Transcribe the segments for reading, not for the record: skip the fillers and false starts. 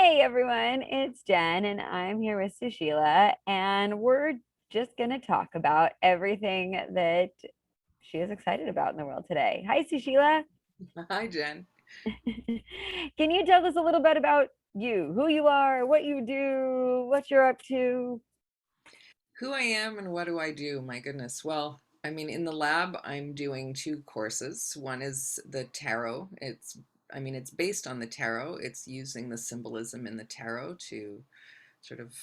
Hey everyone, it's Jen and I'm here with Susheela and we're just going to talk about everything that she is excited about in the world today. Hi Susheela. Hi, Jen. Can you tell us a little bit about you, who you are, what you do, what you're up to? Who I am and what do I do? My goodness. Well, I mean, in the lab, I'm doing two courses. One is the tarot. It's based on the tarot. It's using the symbolism in the tarot to sort of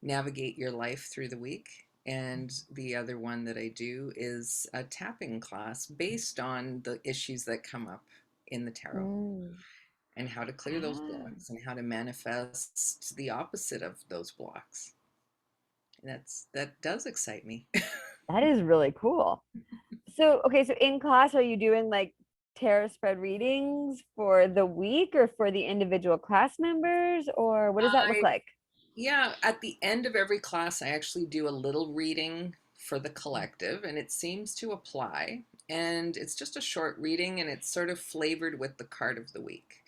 navigate your life through the week. And the other one that I do is a tapping class based on the issues that come up in the tarot Mm. and how to clear those Ah, blocks and how to manifest the opposite of those blocks. That does excite me. that is really cool. So in class, are you doing like tarot spread readings for the week or for the individual class members, or what does that look I like? Yeah, at the end of every class, I actually do a little reading for the collective, and it seems to apply. And it's just a short reading, and it's sort of flavored with the card of the week.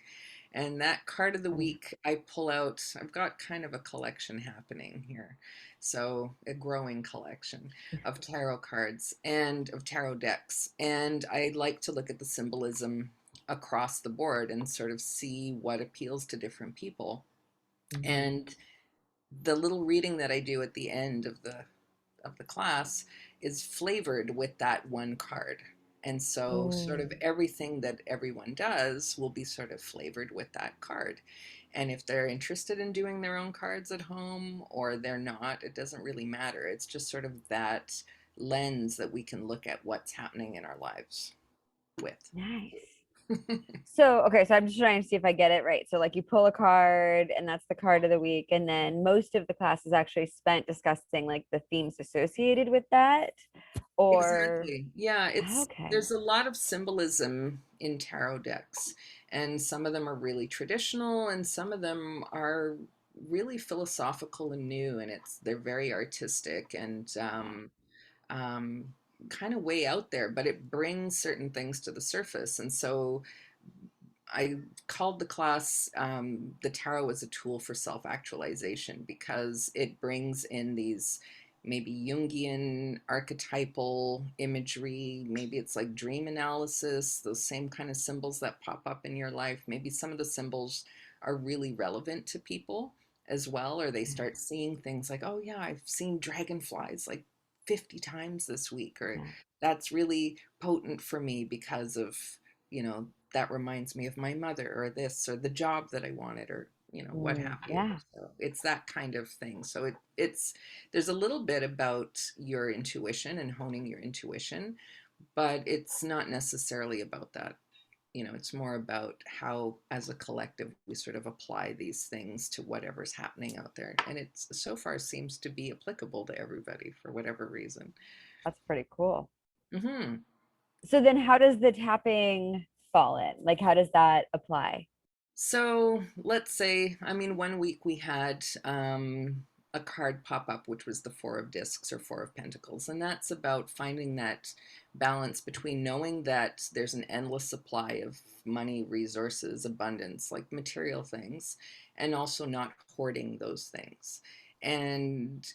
And that card of the week, I pull out, I've got kind of a collection happening here. So, a growing collection of tarot cards and of tarot decks. And I like to look at the symbolism across the board and sort of see what appeals to different people. Mhm. And the little reading that I do at the end of the class is flavored with that one card. And so sort of Mm, everything that everyone does will be sort of flavored with that card. And if they're interested in doing their own cards at home or they're not, it doesn't really matter. It's just sort of that lens that we can look at what's happening in our lives with. nice. So I'm just trying to see if I get it right. So, like, you pull a card, and that's the card of the week. And then most of the class is actually spent discussing like the themes associated with that. Or, Exactly. Yeah, it's okay. there's a lot of symbolism in tarot decks, and some of them are really traditional, and some of them are really philosophical and new, and they're very artistic and um, kind of way out there, but it brings certain things to the surface. And so I called the class the tarot as a tool for self actualization because it brings in these maybe Jungian archetypal imagery. Maybe it's like dream analysis, those same kind of symbols that pop up in your life. Maybe some of the symbols are really relevant to people as well, or they start seeing things like, oh, yeah, I've seen dragonflies like 50 times this week, or Yeah. that's really potent for me because of that reminds me of my mother or this or the job that I wanted or what Mm, have you. yeah. So it's that kind of thing. So it's there's a little bit about your intuition and honing your intuition, but it's not necessarily about that. It's more about how as a collective we sort of apply these things to whatever's happening out there, and it's so far seems to be applicable to everybody for whatever reason. That's pretty cool. Hmm. So then how does the tapping fall in? Like, how does that apply? So let's say, I mean, one week we had a card pop up, which was the Four of Discs or Four of Pentacles. And that's about finding that balance between knowing that there's an endless supply of money, resources, abundance, like material things, and also not hoarding those things. And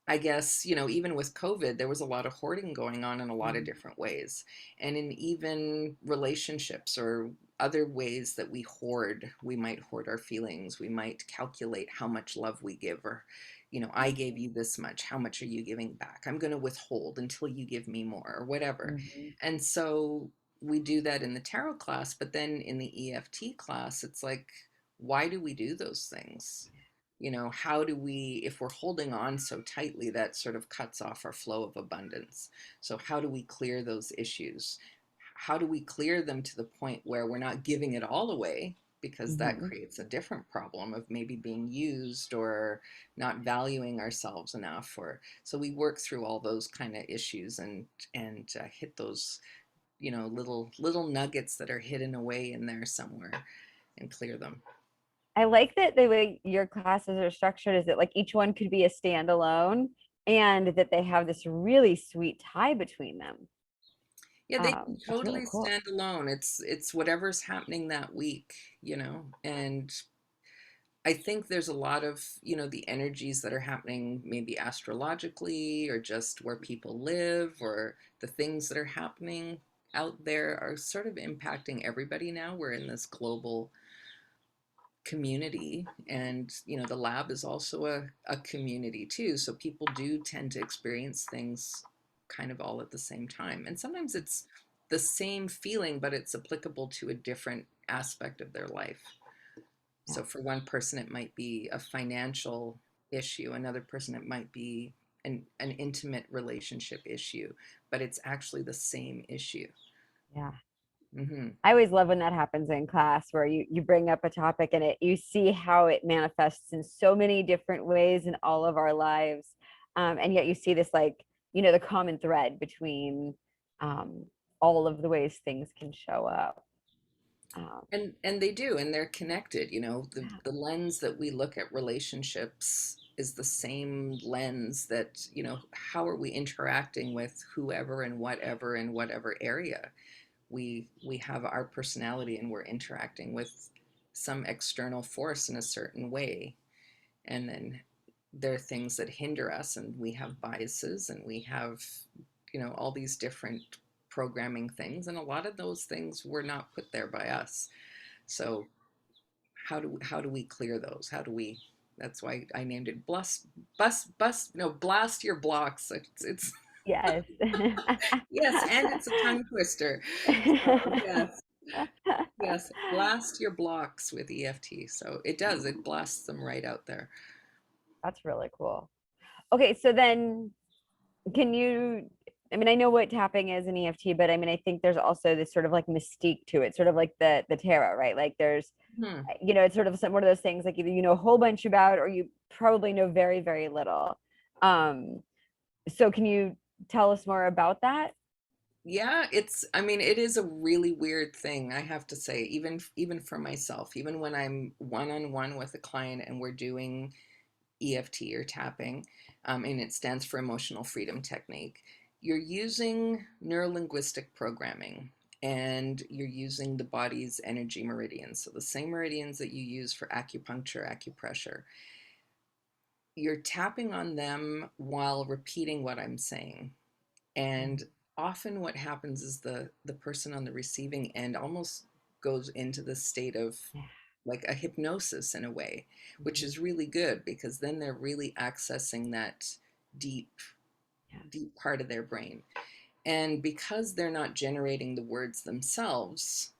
I guess, even with COVID, there was a lot of hoarding going on in a lot of Mm, different ways. And in even relationships or other ways that we hoard, we might hoard our feelings. We might calculate how much love we give, or, I gave you this much. How much are you giving back? I'm going to withhold until you give me more, or whatever. mhm. And so we do that in the tarot class, but then in the EFT class, it's like, why do we do those things? How do we, if we're holding on so tightly, that sort of cuts off our flow of abundance. So how do we clear those issues? How do we clear them to the point where we're not giving it all away, because that Mhm. creates a different problem of maybe being used or not valuing ourselves enough, or so we work through all those kind of issues and hit those little nuggets that are hidden away in there somewhere and clear them. I like that the way your classes are structured is that like each one could be a standalone and that they have this really sweet tie between them. Yeah, they can That's really totally cool. stand alone. It's whatever's happening that week, and I think there's a lot of, the energies that are happening maybe astrologically or just where people live or the things that are happening out there are sort of impacting everybody now. We're in this global community, and the lab is also a community too, so people do tend to experience things kind of all at the same time, and sometimes it's the same feeling but it's applicable to a different aspect of their life. Yeah. So for one person it might be a financial issue, another person it might be an intimate relationship issue, but it's actually the same issue. Yeah. Hmm. I always love when that happens in class where you bring up a topic and it you see how it manifests in so many different ways in all of our lives. And yet you see this like, the common thread between um, all of the ways things can show up. Um, And they do, and they're connected. The yeah, the lens that we look at relationships is the same lens that, how are we interacting with whoever and whatever in whatever area. We have our personality and we're interacting with some external force in a certain way. And then there are things that hinder us, and we have biases, and we have, all these different programming things, and a lot of those things were not put there by us. So how do we clear those? How do we? That's why I named it blast your blocks. It's yes. yes, and it's a tongue twister. So yes, yes, blast your blocks with EFT. So it does. It blasts them right out there. That's really cool. Okay, so then can you I mean, I know what tapping is in EFT, but I mean, I think there's also this sort of like mystique to it, sort of like the tarot, right? Like there's Hmm. it's sort of one of those things like either you know a whole bunch about or you probably know very, very little. Um, so can you tell us more about that? Yeah, I mean, it is a really weird thing, I have to say, even for myself, even when I'm one-on-one with a client and we're doing EFT or tapping, and it stands for Emotional Freedom Technique. You're using neurolinguistic programming, and you're using the body's energy meridians. So the same meridians that you use for acupuncture, acupressure. You're tapping on them while repeating what I'm saying. And often what happens is the person on the receiving end almost goes into the state of Yeah. like a hypnosis in a way, which Mhm. is really good because then they're really accessing that deep, Yeah. deep part of their brain. And because they're not generating the words themselves,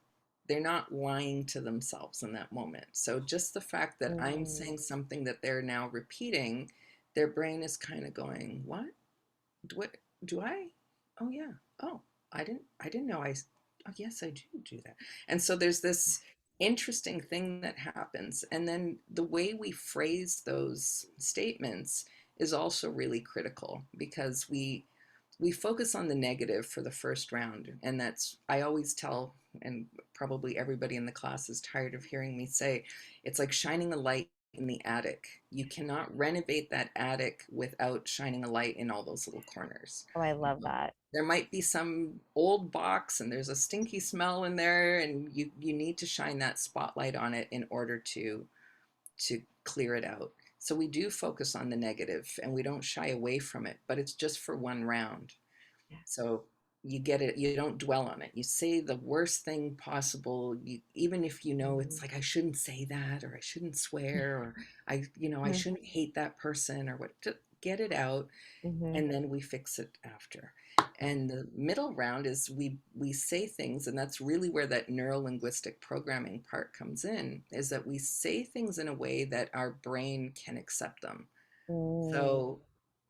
they're not lying to themselves in that moment. So just the fact that I'm Mm, saying something that they're now repeating, their brain is kind of going, "What? What do I? Oh yeah. Oh, I didn't know oh yes, I do that." And so there's this interesting thing that happens. And then the way we phrase those statements is also really critical because we focus on the negative for the first round. And that's, I always tell, and probably everybody in the class is tired of hearing me say, it's like shining a light in the attic. You cannot renovate that attic without shining a light in all those little corners. oh, I love that. There might be some old box and there's a stinky smell in there, and you need to shine that spotlight on it in order to clear it out. So we do focus on the negative and we don't shy away from it, but it's just for one round. Yeah. So you get it, you don't dwell on it. You say the worst thing possible, even if you know it's Mhm. like I shouldn't say that, or I shouldn't swear, or I Mhm. shouldn't hate that person, or what. Just get it out, Mhm. and then we fix it after. And the middle round is we say things, and that's really where that neuro linguistic programming part comes in, is that we say things in a way that our brain can accept them. Mm, So,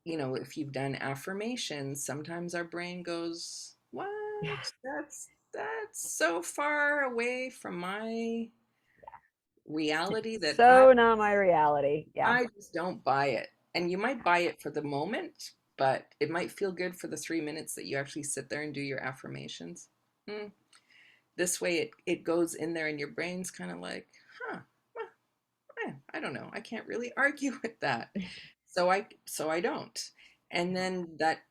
if you've done affirmations, sometimes our brain goes, "What? yeah. That's so far away from my reality that I So not my reality. Yeah. I just don't buy it." And you might buy it for the moment, but it might feel good for the 3 minutes that you actually sit there and do your affirmations. Hmm. This way, it goes in there, and your brain's kind of like, "Huh, well, I don't know. I can't really argue with that." So I don't. And then that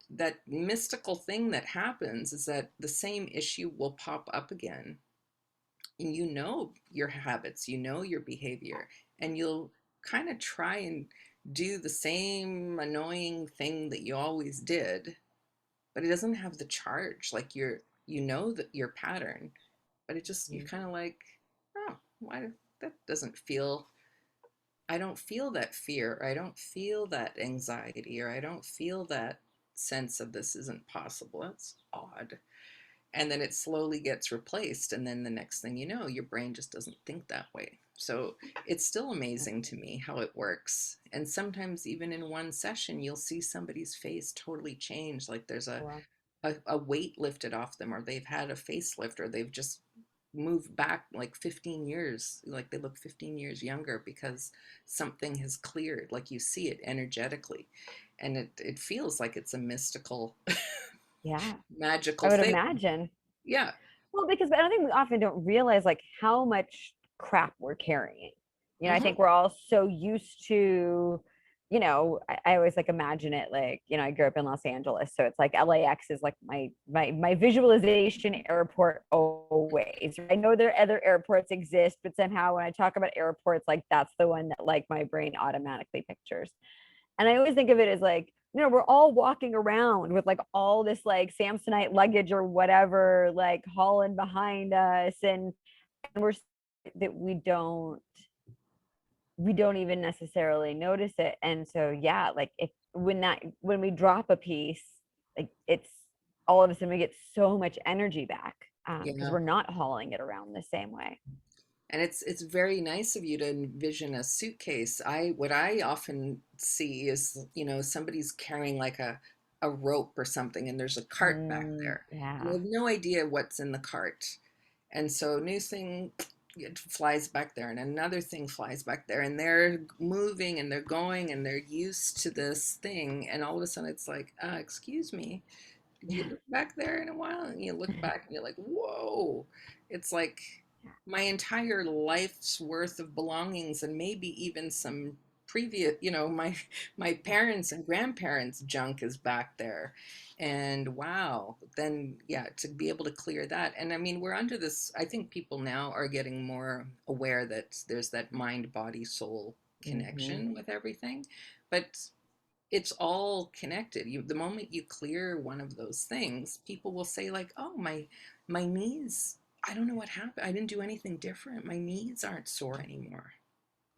mystical thing that happens is that the same issue will pop up again, and your habits, your behavior, and kind of try and do the same annoying thing that you always did, but it doesn't have the charge. Like you know that your pattern, but it just, you're Mm. kind of like, oh, why that doesn't feel, I don't feel that fear, or I don't feel that anxiety, or I don't feel that sense of this isn't possible. That's odd. And then it slowly gets replaced. And then the next thing you know, your brain just doesn't think that way. So it's still amazing to me how it works. And sometimes, even in one session, you'll see somebody's face totally change. Like there's Wow. a weight lifted off them, or they've had a facelift, or they've just moved back like 15 years, like they look 15 years younger because something has cleared. Like you see it energetically, and it feels like it's a mystical, Yeah, I magical would thing. imagine. Yeah. Well, because I don't think we often don't realize like how much crap we're carrying. I Hmm. think we're all so used to, I always like imagine it like, I grew up in Los Angeles, so it's like LAX is like my visualization airport always. I know there other airports exist, but somehow when I talk about airports, like that's the one that like my brain automatically pictures. And I always think of it as like, we're all walking around with like all this like Samsonite luggage or whatever, like hauling behind us. And we're that we don't even necessarily notice it. And so, yeah, like if when we drop a piece, like it's all of a sudden we get so much energy back because Yeah. we're not hauling it around the same way. And it's very nice of you to envision a suitcase. What I often see is, somebody's carrying like a rope or something, and there's a cart back there, and they Yeah. have no idea what's in the cart. And so new thing, it flies back there, and another thing flies back there, and they're moving and they're going and they're used to this thing, and all of a sudden it's like, excuse me, did you Yeah. look back there in a while? And you look back and you're like, whoa. It's like my entire life's worth of belongings, and maybe even some previous, my parents and grandparents junk is back there. And wow, then yeah, to be able to clear that. And I mean, we're under this, I think people now are getting more aware that there's that mind body soul Hmm. connection with everything, but it's all connected. The moment you clear one of those things, people will say like, "Oh, my knees, I don't know what happened. I didn't do anything different. My knees aren't sore anymore."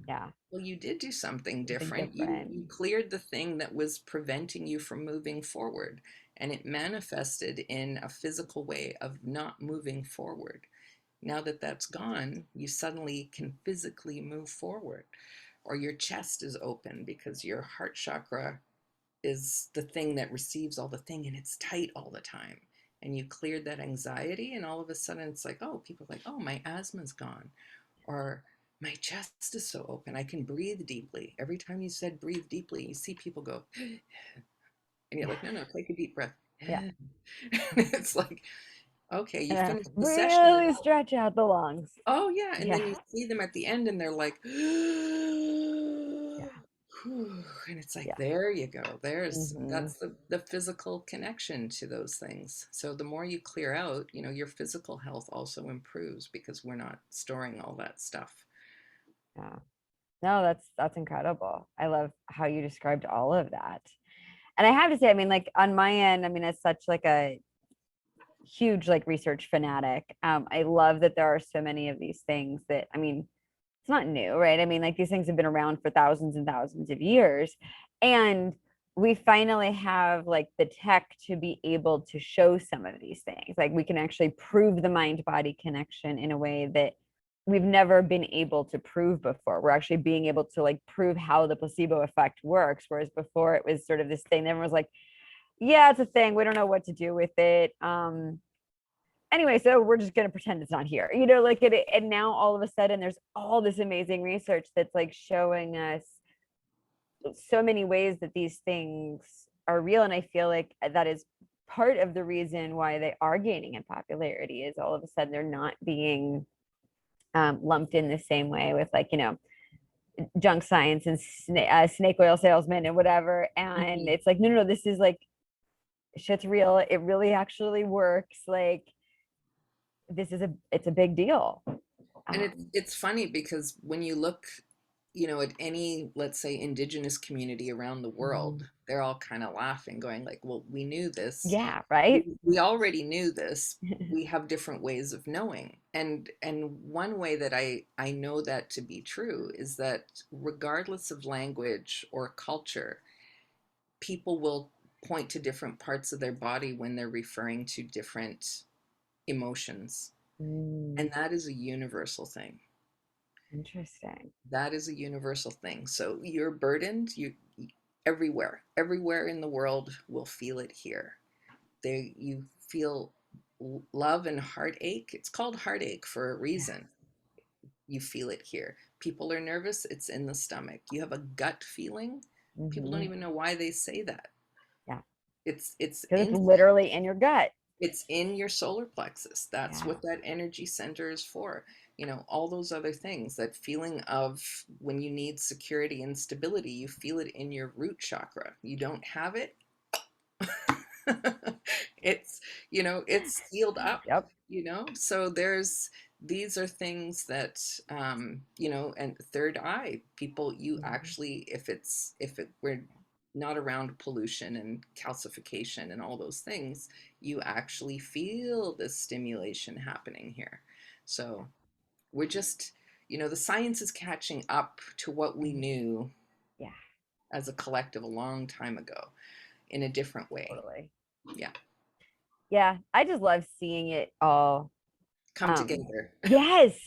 Yeah. Well, you did do something Something different. You different. you cleared the thing that was preventing you from moving forward, and it manifested in a physical way of not moving forward. Now that that's gone, you suddenly can physically move forward, or your chest is open because your heart chakra is the thing that receives all the thing, and it's tight all the time, and you cleared that anxiety, and all of a sudden it's like, oh, people are like, oh, my asthma's gone, or my chest is so open, I can breathe deeply. Every time you said breathe deeply, you see people go and you're like, no, no, take a deep breath. Yeah. And it's like, okay, you And finished the session. really stretch out the lungs. Oh yeah, and Yeah. then you see them at the end and they're like, Yeah. and it's like, Yeah. there you go. Hmm. That's the physical connection to those things. So the more you clear out, your physical health also improves because we're not storing all that stuff. Yeah. No, that's incredible. I love how you described all of that. And I have to say, I mean, like on my end, I mean, as such like a huge like research fanatic, I love that there are so many of these things that, I mean, it's not new, right? I mean, like these things have been around for thousands and thousands of years. And we finally have like the tech to be able to show some of these things. Like we can actually prove the mind body connection in a way that we've never been able to prove before. We're actually being able to like prove how the placebo effect works. Whereas before it was sort of this thing, everyone was like, yeah, it's a thing. We don't know what to do with it. Anyway, so we're just going to pretend it's not here, like it. And now all of a sudden there's all this amazing research that's like showing us so many ways that these things are real. And I feel like that is part of the reason why they are gaining in popularity is all of a sudden they're not being lumped in the same way with like, junk science and snake oil salesmen and whatever. And Mhm. it's like, no, no, no, this is like shit's real. It really actually works. Like it's a big deal. And it's Um, it's funny because when you look at any, let's say, indigenous community around the world, Mhm. they're all kind of laughing, going like, well, we knew this. Yeah, We, right. we already knew this. We have different ways of knowing. And one way that I know that to be true is that regardless of language or culture, people will point to different parts of their body when they're referring to different emotions. Mm, And that is a universal thing. interesting. That is a universal thing. So you're burdened, everywhere in the world will feel it here. You feel love and heartache. It's called heartache for a Yeah. reason. You feel it here. People are nervous, it's in the stomach. You have a gut feeling. People don't Hmm. even know why they say that. Yeah. It's Because it's in literally in your gut. it's in your solar plexus. That's Yeah. what that energy center is for. All those other things, that feeling of when you need security and stability, you feel it in your root chakra. You don't have it, it's it's sealed up. Yep. So these are things that and third eye people, you Mhm. actually, if it we're not around pollution and calcification and all those things, you actually feel this stimulation happening here. So we're just, the science is catching up to what we Mhm. knew Yeah, as a collective a long time ago in a different way. totally. Yeah. Yeah, I just love seeing it all. Come Um, together. yes.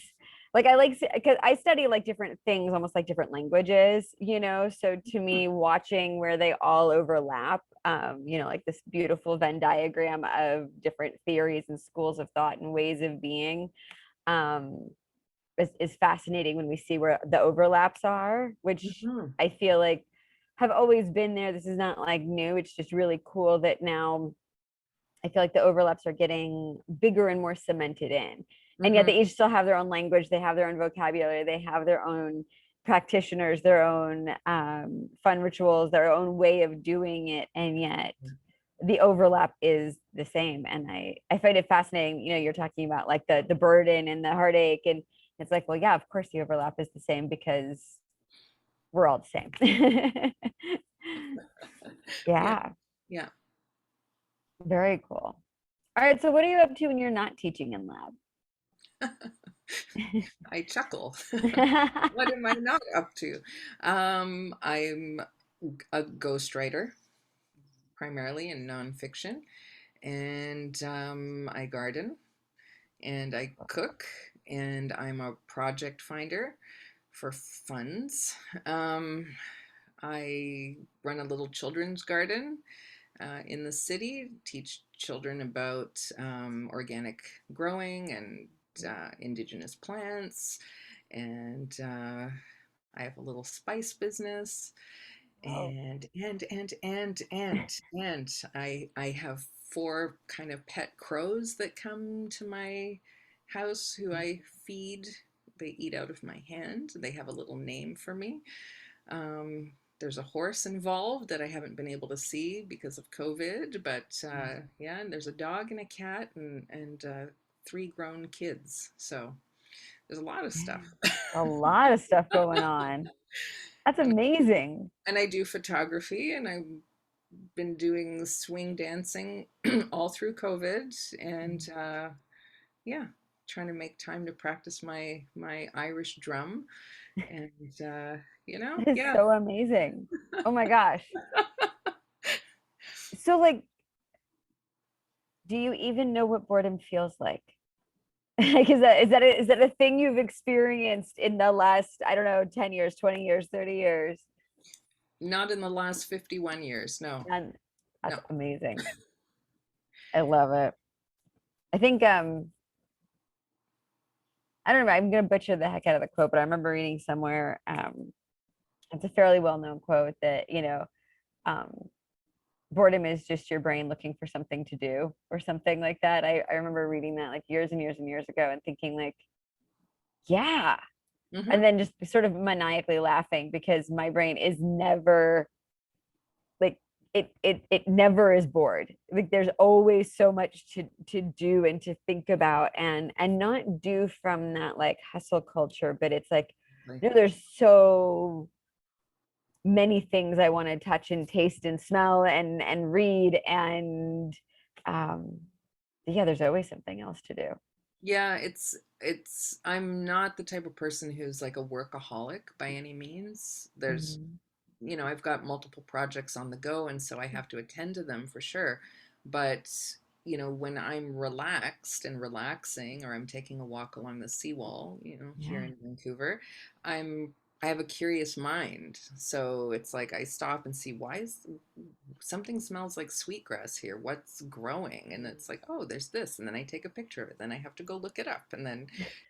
Like I like because I study like different things, almost like different languages, So to me, watching where they all overlap, like this beautiful Venn diagram of different theories and schools of thought and ways of being, um, is fascinating when we see where the overlaps are, which Mhm. I feel like have always been there. This is not like new. It's just really cool that now I feel like the overlaps are getting bigger and more cemented in. And yet Mhm. they each still have their own language, they have their own vocabulary, they have their own practitioners, their own fun rituals, their own way of doing it. And yet the overlap is the same. And I find it fascinating. You're talking about like the burden and the heartache. And it's like, well, yeah, of course the overlap is the same because we're all the same. Yeah. Yeah, Yeah. very cool. All right. So what are you up to when you're not teaching in lab? I chuckle. What am I not up to? I'm a ghostwriter, primarily in nonfiction, and I garden and I cook, and I'm a project finder for funds. Um, I run a little children's garden in the city, teach children about organic growing and indigenous plants. And I have a little spice business. Oh, And I have four kind of pet crows that come to my house who I feed. They eat out of my hand. They have a little name for me. There's a horse involved that I haven't been able to see because of COVID, but yeah, and there's a dog and a cat and three grown kids. So there's a lot of stuff. a lot of stuff going on. That's and amazing. and I do photography, and I've been doing swing dancing all through COVID, and yeah, trying to make time to practice my Irish drum, and That is yeah. so amazing. Oh my gosh. So like, do you even know what boredom feels like? Like, is that a thing you've experienced in the last, I don't know, 10 years, 20 years, 30 years? Not in the last 51 years. No, And that's no. amazing. I love it. I think I don't know, I'm gonna butcher the heck out of the quote, but I remember reading somewhere, it's a fairly well-known quote that, um boredom is just your brain looking for something to do or something like that. I remember reading that like years and years and years ago and thinking like, yeah. Hmm. And then just sort of maniacally laughing because my brain is never like it never is bored. Like there's always so much to do and to think about and not do from that like hustle culture, but it's like you know, there's so many things I want to touch and taste and smell and read and um yeah, there's always something else to do. Yeah, I'm not the type of person who's like a workaholic by any means. There's, Mhm. I've got multiple projects on the go, and so I have to attend to them for sure. But, when I'm relaxed and relaxing, or I'm taking a walk along the seawall, here Yeah. in Vancouver, I'm I have a curious mind. So it's like I stop and see, why is something smells like sweetgrass here? What's growing? And it's like, oh, there's this. And then I take a picture of it. Then I have to go look it up. And then,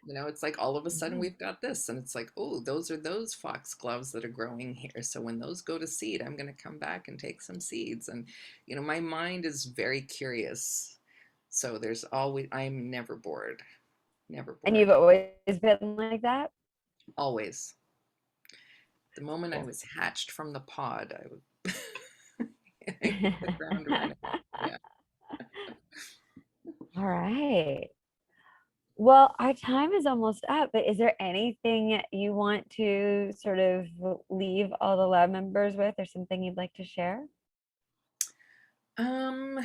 it's like all of a sudden Yeah. we've got this. And it's like, oh, those are those foxgloves that are growing here. So when those go to seed, I'm going to come back and take some seeds. And, my mind is very curious. So I'm never bored. Never And you've bored. always been like that? Always. The moment I Cool. was hatched from the pod, I would I hit the ground running. Yeah. All right. Well, our time is almost up, but is there anything you want to sort of leave all the lab members with, or something you'd like to share? Um,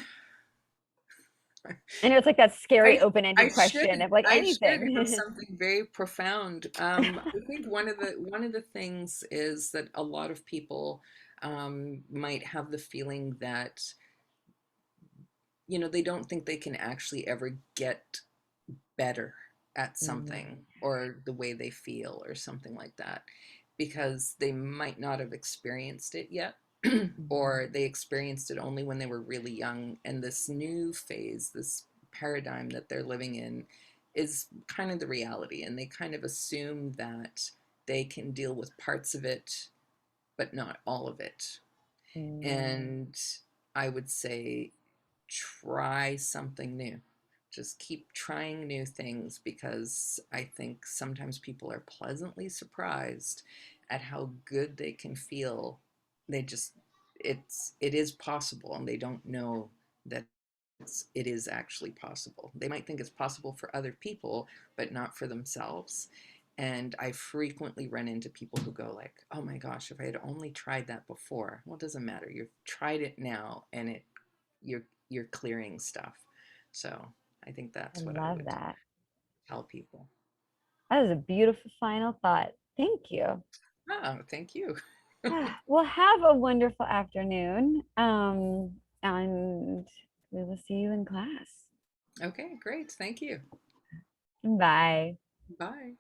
I know it's like that scary I I open-ended should question of like I should have anything. something very profound. I think one of the things is that a lot of people might have the feeling that they don't think they can actually ever get better at Mm, something, or the way they feel, or something like that, because they might not have experienced it yet. mhm, Or they experienced it only when they were really young, and this new phase, this paradigm that they're living in, is kind of the reality, and they kind of assume that they can deal with parts of it but not all of it. mm, And I would say, try something new. Just keep trying new things, because I think sometimes people are pleasantly surprised at how good they can feel. They just it is possible, and they don't know that it is actually possible. They might think it's possible for other people, but not for themselves. And I frequently run into people who go like, "Oh my gosh, if I had only tried that before." Well, it doesn't matter. You've tried it now, and you're clearing stuff. So I think I that's what I love would that. tell people. That is a beautiful final thought. Thank you. Oh, thank you. Well, have a wonderful afternoon. And we will see you in class. Okay, great. Thank you. Bye. Bye.